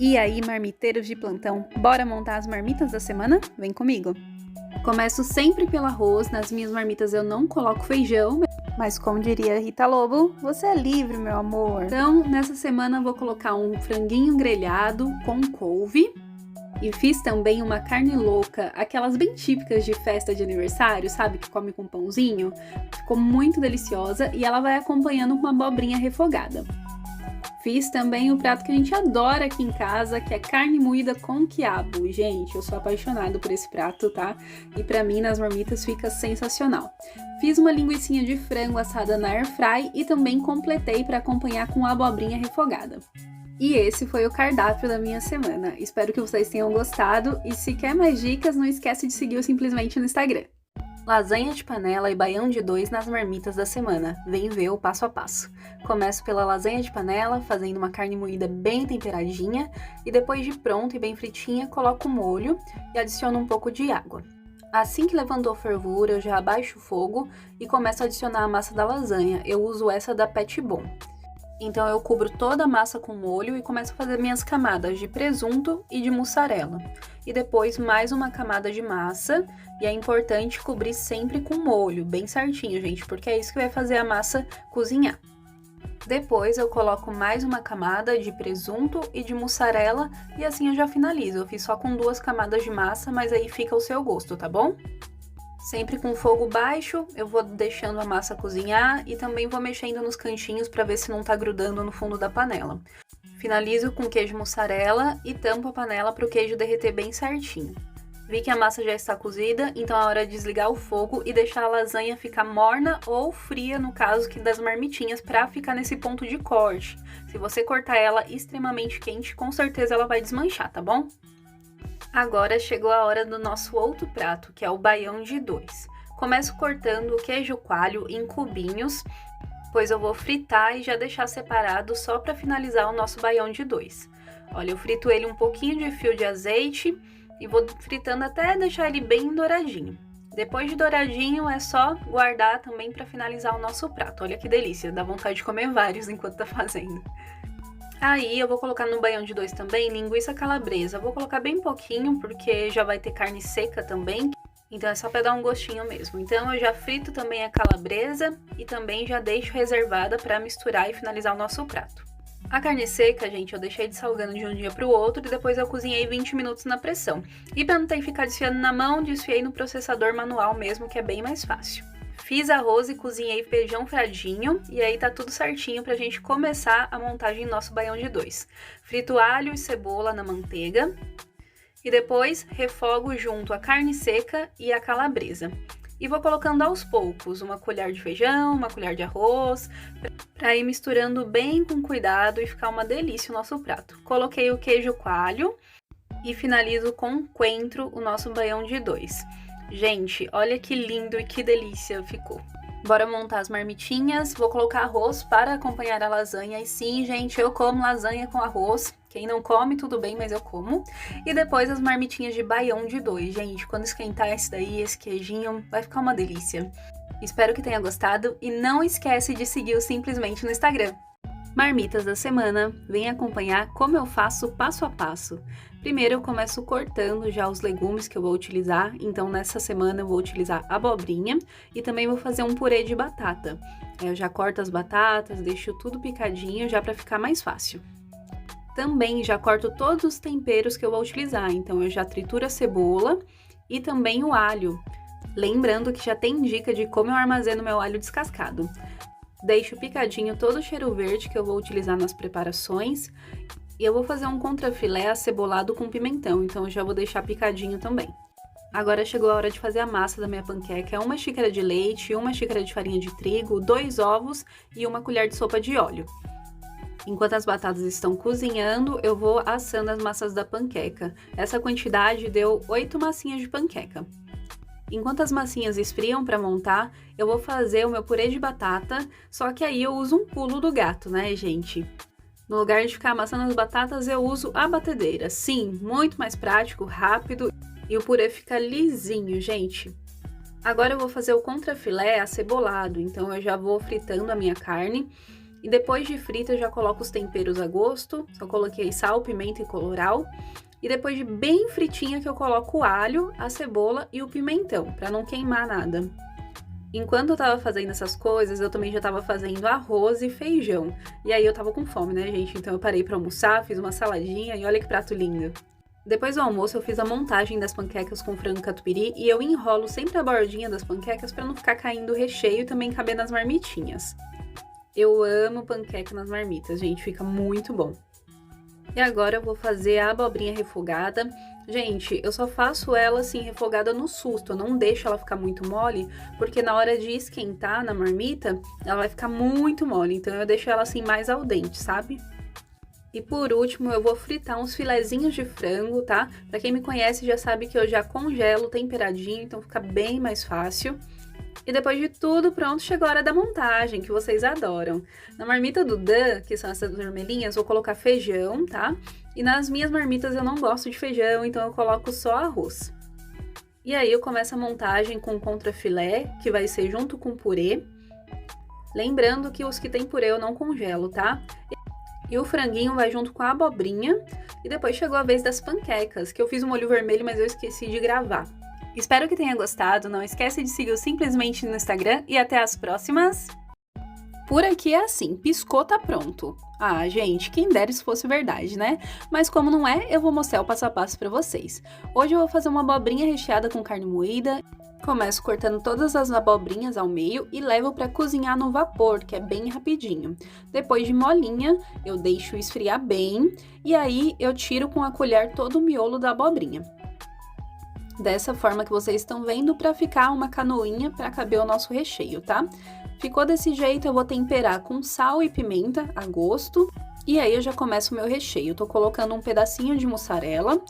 E aí, marmiteiros de plantão, bora montar as marmitas da semana? Vem comigo! Começo sempre pelo arroz, nas minhas marmitas eu não coloco feijão, mas como diria Rita Lobo, você é livre, meu amor! Então, nessa semana eu vou colocar um franguinho grelhado com couve, e fiz também uma carne louca, aquelas bem típicas de festa de aniversário, sabe? Que come com pãozinho. Ficou muito deliciosa e ela vai acompanhando com uma abobrinha refogada. Fiz também o prato que a gente adora aqui em casa, que é carne moída com quiabo. Gente, eu sou apaixonada por esse prato, tá? E pra mim, nas marmitas, fica sensacional. Fiz uma linguicinha de frango assada na air fry e também completei para acompanhar com abobrinha refogada. E esse foi o cardápio da minha semana. Espero que vocês tenham gostado e se quer mais dicas, não esquece de seguir o Simplesmente no Instagram. Lasanha de panela e baião de 2 nas marmitas da semana. Vem ver o passo a passo. Começo pela lasanha de panela, fazendo uma carne moída bem temperadinha e depois de pronta e bem fritinha, coloco o molho e adiciono um pouco de água. Assim que levantou fervura, eu já abaixo o fogo e começo a adicionar a massa da lasanha. Eu uso essa da Pet Bom. Então eu cubro toda a massa com molho e começo a fazer minhas camadas de presunto e de mussarela. E depois mais uma camada de massa, e é importante cobrir sempre com molho, bem certinho, gente, porque é isso que vai fazer a massa cozinhar. Depois eu coloco mais uma camada de presunto e de mussarela e assim eu já finalizo. Eu fiz só com 2 camadas de massa, mas aí fica ao seu gosto, tá bom? Sempre com fogo baixo, eu vou deixando a massa cozinhar e também vou mexendo nos cantinhos para ver se não tá grudando no fundo da panela. Finalizo com queijo mussarela e tampo a panela para o queijo derreter bem certinho. Vi que a massa já está cozida, então é hora de desligar o fogo e deixar a lasanha ficar morna ou fria, no caso das marmitinhas, para ficar nesse ponto de corte. Se você cortar ela extremamente quente, com certeza ela vai desmanchar, tá bom? Agora chegou a hora do nosso outro prato, que é o baião de 2. Começo cortando o queijo coalho em cubinhos, pois eu vou fritar e já deixar separado só para finalizar o nosso baião de 2. Olha, eu frito ele um pouquinho de fio de azeite e vou fritando até deixar ele bem douradinho. Depois de douradinho é só guardar também para finalizar o nosso prato. Olha que delícia, dá vontade de comer vários enquanto tá fazendo. Aí eu vou colocar no baião de 2 também linguiça calabresa. Vou colocar bem pouquinho porque já vai ter carne seca também, então é só para dar um gostinho mesmo. Então eu já frito também a calabresa e também já deixo reservada para misturar e finalizar o nosso prato. A carne seca, gente, eu deixei dessalgando de um dia para o outro e depois eu cozinhei 20 minutos na pressão. E para não ter que ficar desfiando na mão, desfiei no processador manual mesmo, que é bem mais fácil. Fiz arroz e cozinhei feijão fradinho e aí tá tudo certinho pra gente começar a montagem do nosso baião de 2. Frito alho e cebola na manteiga e depois refogo junto a carne seca e a calabresa. E vou colocando aos poucos uma colher de feijão, uma colher de arroz, pra ir misturando bem com cuidado e ficar uma delícia o nosso prato. Coloquei o queijo coalho e finalizo com coentro o nosso baião de 2. Gente, olha que lindo e que delícia ficou. Bora montar as marmitinhas. Vou colocar arroz para acompanhar a lasanha. E sim, gente, eu como lasanha com arroz. Quem não come, tudo bem, mas eu como. E depois as marmitinhas de baião de 2. Gente, quando esquentar esse daí, esse queijinho, vai ficar uma delícia. Espero que tenha gostado e não esquece de seguir o Simplesmente no Instagram. Marmitas da semana, vem acompanhar como eu faço passo a passo. Primeiro eu começo cortando já os legumes que eu vou utilizar, então nessa semana eu vou utilizar abobrinha e também vou fazer um purê de batata. Eu já corto as batatas, deixo tudo picadinho já para ficar mais fácil. Também já corto todos os temperos que eu vou utilizar, então eu já trituro a cebola e também o alho. Lembrando que já tem dica de como eu armazeno meu alho descascado. Deixo picadinho todo o cheiro verde que eu vou utilizar nas preparações. E eu vou fazer um contrafilé acebolado com pimentão, então eu já vou deixar picadinho também. Agora chegou a hora de fazer a massa da minha panqueca. É 1 xícara de leite, 1 xícara de farinha de trigo, 2 ovos e 1 colher de sopa de óleo. Enquanto as batatas estão cozinhando, eu vou assando as massas da panqueca. Essa quantidade deu 8 massinhas de panqueca. Enquanto as massinhas esfriam para montar, eu vou fazer o meu purê de batata, só que aí eu uso um pulo do gato, né, gente? No lugar de ficar amassando as batatas, eu uso a batedeira. Sim, muito mais prático, rápido e o purê fica lisinho, gente. Agora eu vou fazer o contrafilé acebolado, então eu já vou fritando a minha carne E depois de frita eu já coloco os temperos a gosto, só coloquei sal, pimenta e colorau. E depois de bem fritinha que eu coloco o alho, a cebola e o pimentão, para não queimar nada. Enquanto eu tava fazendo essas coisas, eu também já tava fazendo arroz e feijão. E aí eu tava com fome, né, gente? Então eu parei pra almoçar, fiz uma saladinha e olha que prato lindo. Depois do almoço eu fiz a montagem das panquecas com frango catupiry e eu enrolo sempre a bordinha das panquecas pra não ficar caindo o recheio e também caber nas marmitinhas. Eu amo panqueca nas marmitas, gente, fica muito bom. E agora eu vou fazer a abobrinha refogada. Gente, eu só faço ela assim refogada no susto, eu não deixo ela ficar muito mole, porque na hora de esquentar na marmita, ela vai ficar muito mole, então eu deixo ela assim mais al dente, sabe? E por último, eu vou fritar uns filezinhos de frango, tá? Pra quem me conhece já sabe que eu já congelo temperadinho, então fica bem mais fácil. E depois de tudo pronto, chegou a hora da montagem, que vocês adoram. Na marmita do Dan, que são essas vermelhinhas, vou colocar feijão, tá? E nas minhas marmitas eu não gosto de feijão, então eu coloco só arroz. E aí eu começo a montagem com contrafilé, que vai ser junto com purê. Lembrando que os que tem purê eu não congelo, tá? E o franguinho vai junto com a abobrinha. E depois chegou a vez das panquecas, que eu fiz um molho vermelho, mas eu esqueci de gravar. Espero que tenha gostado, não esquece de seguir o Simplesmente no Instagram e até as próximas! Por aqui é assim, piscou, tá pronto. Ah, gente, quem dera isso fosse verdade, né? Mas como não é, eu vou mostrar o passo a passo pra vocês. Hoje eu vou fazer uma abobrinha recheada com carne moída. Começo cortando todas as abobrinhas ao meio e levo para cozinhar no vapor, que é bem rapidinho. Depois de molinha, eu deixo esfriar bem e aí eu tiro com a colher todo o miolo da abobrinha. Dessa forma que vocês estão vendo, para ficar uma canoinha para caber o nosso recheio, tá? Ficou desse jeito, eu vou temperar com sal e pimenta a gosto. E aí eu já começo o meu recheio. Tô colocando um pedacinho de mussarela.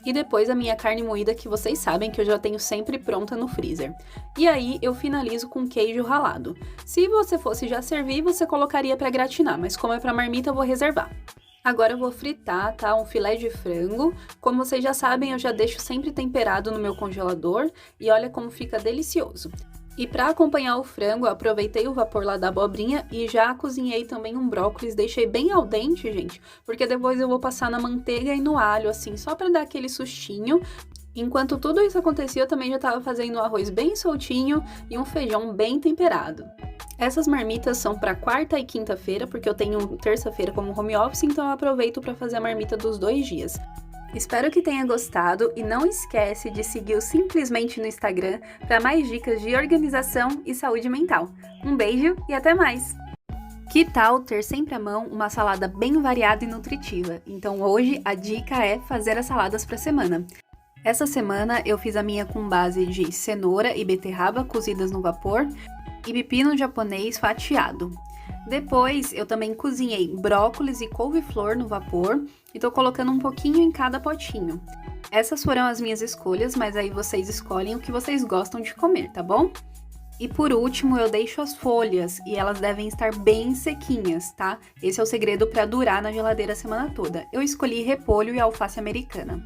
E depois a minha carne moída, que vocês sabem que eu já tenho sempre pronta no freezer. E aí eu finalizo com queijo ralado. Se você fosse já servir, você colocaria para gratinar, mas como é para marmita, eu vou reservar. Agora eu vou fritar, tá? Um filé de frango. Como vocês já sabem, eu já deixo sempre temperado no meu congelador e olha como fica delicioso. E para acompanhar o frango, eu aproveitei o vapor lá da abobrinha e já cozinhei também um brócolis, deixei bem al dente, gente, porque depois eu vou passar na manteiga e no alho, assim, só para dar aquele sustinho. Enquanto tudo isso acontecia, eu também já estava fazendo um arroz bem soltinho e um feijão bem temperado. Essas marmitas são para quarta e quinta-feira, porque eu tenho terça-feira como home office, então eu aproveito para fazer a marmita dos 2 dias. Espero que tenha gostado e não esquece de seguir o Simplesmente no Instagram para mais dicas de organização e saúde mental. Um beijo e até mais! Que tal ter sempre à mão uma salada bem variada e nutritiva? Então hoje a dica é fazer as saladas para a semana. Essa semana eu fiz a minha com base de cenoura e beterraba cozidas no vapor e pepino japonês fatiado. Depois, eu também cozinhei brócolis e couve-flor no vapor e tô colocando um pouquinho em cada potinho. Essas foram as minhas escolhas, mas aí vocês escolhem o que vocês gostam de comer, tá bom? E por último, eu deixo as folhas e elas devem estar bem sequinhas, tá? Esse é o segredo para durar na geladeira a semana toda. Eu escolhi repolho e alface americana.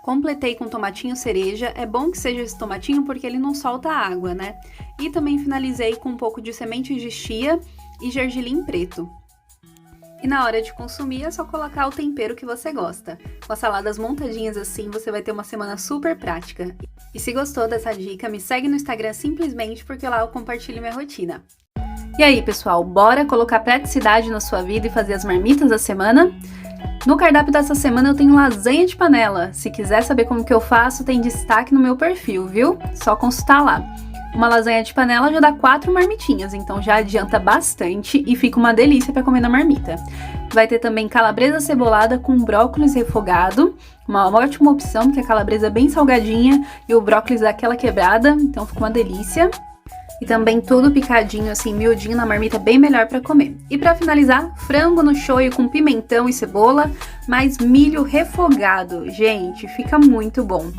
Completei com tomatinho cereja, é bom que seja esse tomatinho porque ele não solta água, né? E também finalizei com um pouco de sementes de chia e gergelim preto. E na hora de consumir é só colocar o tempero que você gosta. Com as saladas montadinhas assim, você vai ter uma semana super prática. E se gostou dessa dica, me segue no Instagram simplesmente porque lá eu compartilho minha rotina. E aí, pessoal, bora colocar praticidade na sua vida e fazer as marmitas da semana? No cardápio dessa semana eu tenho lasanha de panela. Se quiser saber como que eu faço, tem destaque no meu perfil, viu? Só consultar lá. Uma lasanha de panela já dá 4 marmitinhas, então já adianta bastante e fica uma delícia para comer na marmita. Vai ter também calabresa cebolada com brócolis refogado, uma ótima opção porque a calabresa é bem salgadinha e o brócolis dá aquela quebrada, então fica uma delícia. E também tudo picadinho, assim, miudinho na marmita, bem melhor para comer. E para finalizar, frango no shoyu com pimentão e cebola, mais milho refogado. Gente, fica muito bom.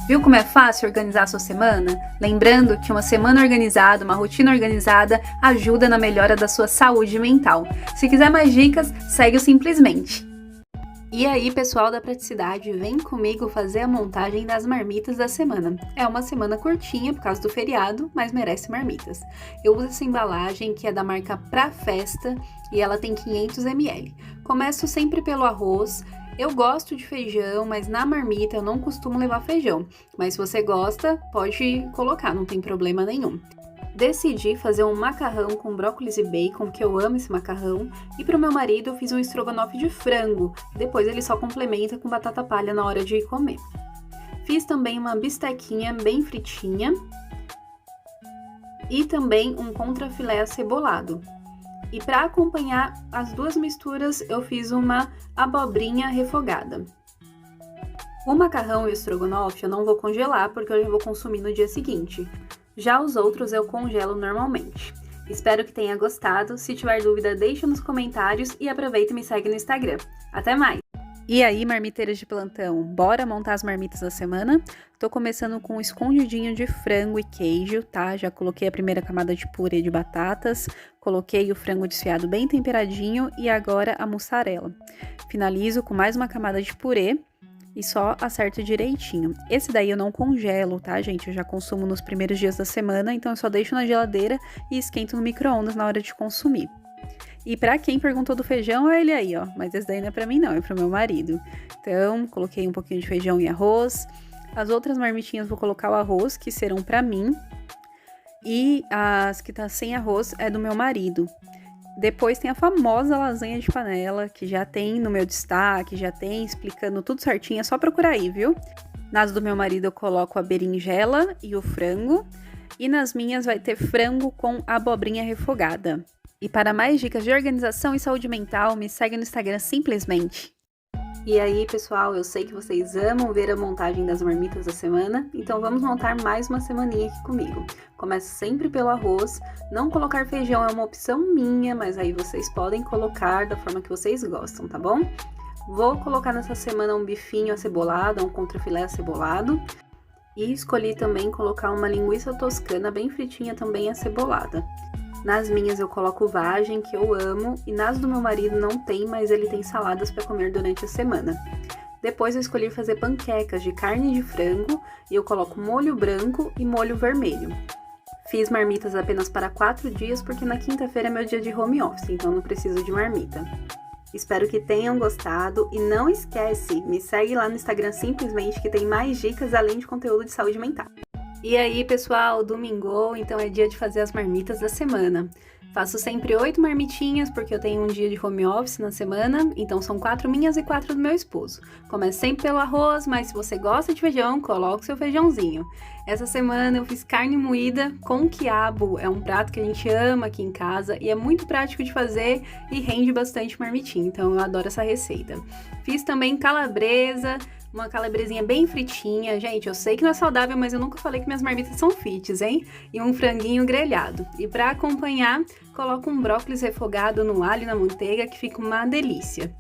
Viu como é fácil organizar a sua semana? Lembrando que uma semana organizada, uma rotina organizada, ajuda na melhora da sua saúde mental. Se quiser mais dicas, segue o Simplesmente. E aí, pessoal da praticidade, vem comigo fazer a montagem das marmitas da semana. É uma semana curtinha por causa do feriado, mas merece marmitas. Eu uso essa embalagem que é da marca Pra Festa e ela tem 500 ml. Começo sempre pelo arroz. Eu gosto de feijão, mas na marmita eu não costumo levar feijão. Mas se você gosta, pode colocar, não tem problema nenhum. Decidi fazer um macarrão com brócolis e bacon, que eu amo esse macarrão, e para o meu marido eu fiz um estrogonofe de frango, depois ele só complementa com batata palha na hora de comer. Fiz também uma bistequinha bem fritinha e também um contrafilé acebolado. E para acompanhar as duas misturas eu fiz uma abobrinha refogada. O macarrão e o estrogonofe eu não vou congelar porque eu já vou consumir no dia seguinte. Já os outros eu congelo normalmente. Espero que tenha gostado. Se tiver dúvida, deixa nos comentários e aproveita e me segue no Instagram. Até mais! E aí, marmiteiras de plantão, bora montar as marmitas da semana? Tô começando com um escondidinho de frango e queijo, tá? Já coloquei a primeira camada de purê de batatas, coloquei o frango desfiado bem temperadinho e agora a mussarela. Finalizo com mais uma camada de purê e só acerto direitinho. Esse daí eu não congelo, tá, gente? Eu já consumo nos primeiros dias da semana, então eu só deixo na geladeira e esquento no micro-ondas na hora de consumir. E pra quem perguntou do feijão, é ele aí, ó. Mas esse daí não é pra mim não, é pro meu marido. Então, coloquei um pouquinho de feijão e arroz. As outras marmitinhas vou colocar o arroz, que serão pra mim. E as que tá sem arroz é do meu marido. Depois tem a famosa lasanha de panela, que já tem no meu destaque, já tem explicando tudo certinho, é só procurar aí, viu? Nas do meu marido eu coloco a berinjela e o frango, e nas minhas vai ter frango com abobrinha refogada. E para mais dicas de organização e saúde mental, me segue no Instagram simplesmente. E aí, pessoal, eu sei que vocês amam ver a montagem das marmitas da semana, então vamos montar mais uma semaninha aqui comigo. Começo sempre pelo arroz, não colocar feijão é uma opção minha, mas aí vocês podem colocar da forma que vocês gostam, tá bom? Vou colocar nessa semana um bifinho acebolado, um contrafilé acebolado, e escolhi também colocar uma linguiça toscana bem fritinha também acebolada. Nas minhas eu coloco vagem, que eu amo, e nas do meu marido não tem, mas ele tem saladas para comer durante a semana. Depois eu escolhi fazer panquecas de carne de frango e eu coloco molho branco e molho vermelho. Fiz marmitas apenas para 4 dias porque na quinta-feira é meu dia de home office, então não preciso de marmita. Espero que tenham gostado e não esquece, me segue lá no Instagram simplesmente que tem mais dicas além de conteúdo de saúde mental. E aí, pessoal, domingo, então é dia de fazer as marmitas da semana. Faço sempre 8 marmitinhas, porque eu tenho um dia de home office na semana, então são 4 minhas e 4 do meu esposo. Começo sempre pelo arroz, mas se você gosta de feijão, coloque seu feijãozinho. Essa semana eu fiz carne moída com quiabo, é um prato que a gente ama aqui em casa e é muito prático de fazer e rende bastante marmitinha, então eu adoro essa receita. Fiz também calabresa, uma calabresinha bem fritinha. Gente, eu sei que não é saudável, mas eu nunca falei que minhas marmitas são fits, hein? E um franguinho grelhado. E para acompanhar, coloco um brócolis refogado no alho e na manteiga, que fica uma delícia.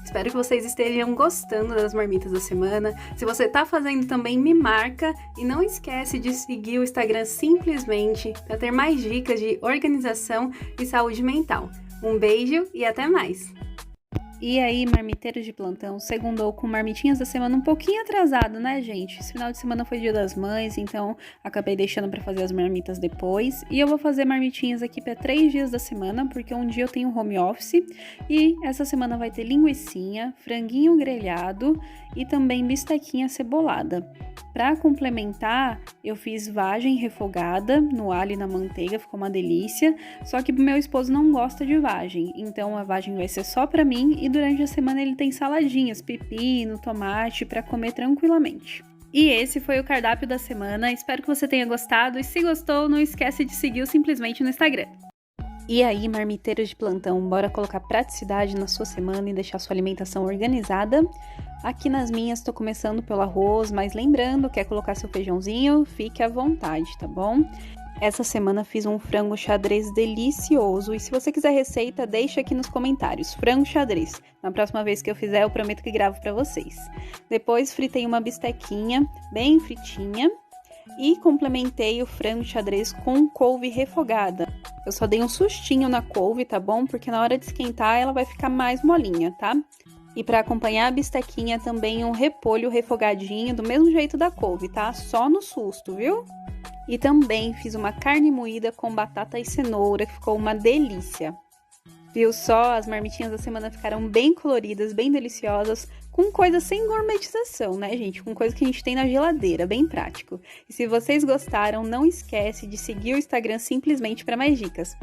Espero que vocês estejam gostando das marmitas da semana. Se você tá fazendo também, me marca. E não esquece de seguir o Instagram simplesmente para ter mais dicas de organização e saúde mental. Um beijo e até mais! E aí, marmiteiros de plantão, segundou com marmitinhas da semana um pouquinho atrasado, né, gente? Esse final de semana foi Dia das Mães, então acabei deixando pra fazer as marmitas depois. E eu vou fazer marmitinhas aqui pra 3 dias da semana, porque um dia eu tenho home office. E essa semana vai ter linguicinha, franguinho grelhado e também bistequinha cebolada. Pra complementar, eu fiz vagem refogada no alho e na manteiga, ficou uma delícia. Só que meu esposo não gosta de vagem, então a vagem vai ser só pra mim e durante a semana ele tem saladinhas, pepino, tomate pra comer tranquilamente. E esse foi o cardápio da semana, espero que você tenha gostado e se gostou, não esquece de seguir o Simplesmente no Instagram. E aí, marmiteiros de plantão, bora colocar praticidade na sua semana e deixar sua alimentação organizada? Aqui nas minhas, tô começando pelo arroz, mas lembrando, quer colocar seu feijãozinho? Fique à vontade, tá bom? Essa semana fiz um frango xadrez delicioso e se você quiser receita, deixa aqui nos comentários, frango xadrez. Na próxima vez que eu fizer, eu prometo que gravo pra vocês. Depois fritei uma bistequinha, bem fritinha, e complementei o frango xadrez com couve refogada. Eu só dei um sustinho na couve, tá bom? Porque na hora de esquentar ela vai ficar mais molinha, tá? E para acompanhar a bistequinha também um repolho refogadinho, do mesmo jeito da couve, tá? Só no susto, viu? E também fiz uma carne moída com batata e cenoura, que ficou uma delícia. Viu só? As marmitinhas da semana ficaram bem coloridas, bem deliciosas, com coisa sem gourmetização, né, gente? Com coisa que a gente tem na geladeira, bem prático. E se vocês gostaram, não esquece de seguir o Instagram Simplesmente para mais dicas.